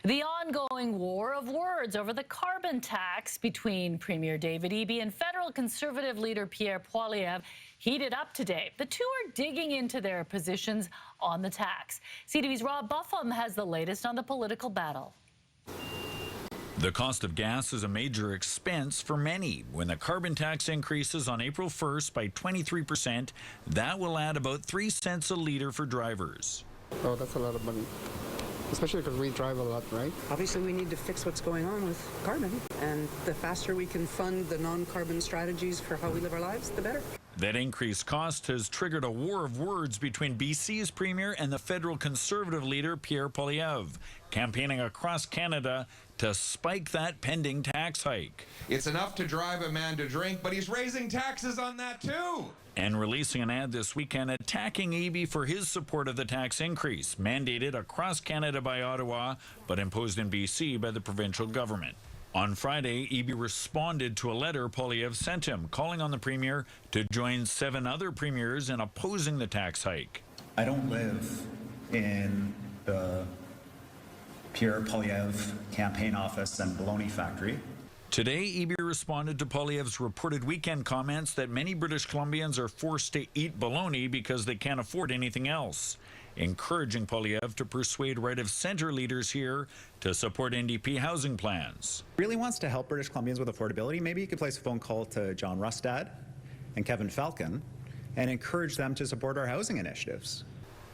The ongoing war of words over the carbon tax between Premier David Eby and federal Conservative Leader Pierre Poilievre heated up today. The two are digging into their positions on the tax. CTV's Rob Buffum has the latest on the political battle. The cost of gas is a major expense for many. When the carbon tax increases on April 1st by 23%, that will add about 3 cents a litre for drivers. Oh, that's a lot of money, especially because we drive a lot, right? Obviously, we need to fix what's going on with carbon, and the faster we can fund the non-carbon strategies for how we live our lives, the better. That increased cost has triggered a war of words between BC's Premier and the federal Conservative Leader Pierre Poilievre, campaigning across Canada to spike that pending tax hike. It's enough to drive a man to drink, but he's raising taxes on that too. And releasing an ad this weekend attacking Eby for his support of the tax increase, mandated across Canada by Ottawa, but imposed in BC by the provincial government. On Friday, Eby responded to a letter Poilievre sent him, calling on the Premier to join 7 other premiers in opposing the tax hike. I don't live in the Pierre Poilievre campaign office and baloney factory. Today, Eby responded to Poilievre's reported weekend comments that many British Columbians are forced to eat bologna because they can't afford anything else, encouraging Poilievre to persuade right-of-centre leaders here to support NDP housing plans. Really wants to help British Columbians with affordability. Maybe you could place a phone call to John Rustad and Kevin Falcon and encourage them to support our housing initiatives.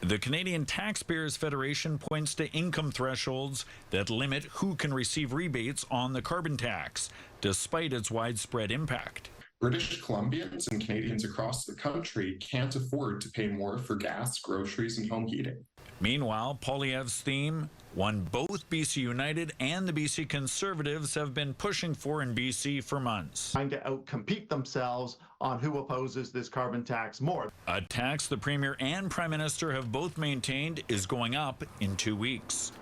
The Canadian Taxpayers Federation points to income thresholds that limit who can receive rebates on the carbon tax, despite its widespread impact. British Columbians and Canadians across the country can't afford to pay more for gas, groceries, and home heating. Meanwhile, Poilievre's theme, one both BC United and the BC Conservatives have been pushing for in BC for months. Trying to outcompete themselves on who opposes this carbon tax more. A tax the Premier and Prime Minister have both maintained is going up in 2 weeks.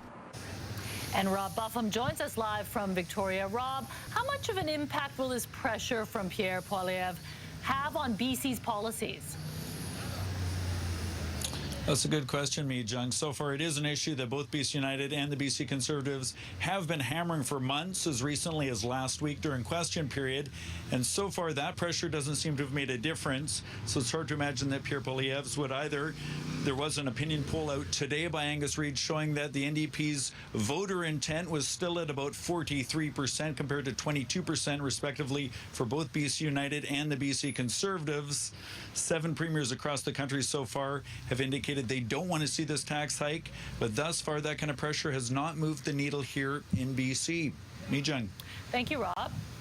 And Rob Buffum joins us live from Victoria. Rob, how much of an impact will this pressure from Pierre Poilievre have on BC's policies? That's a good question, Mi Jung. So far, it is an issue that both BC United and the BC Conservatives have been hammering for months, as recently as last week during question period. And so far, that pressure doesn't seem to have made a difference. So it's hard to imagine that Pierre Poilievre would either. There was an opinion poll out today by Angus Reid showing that the NDP's voter intent was still at about 43% compared to 22% respectively for both BC United and the BC Conservatives. 7 premiers across the country so far have indicated they don't want to see this tax hike, but thus far that kind of pressure has not moved the needle here in BC. Mi Jung. Thank you, Rob.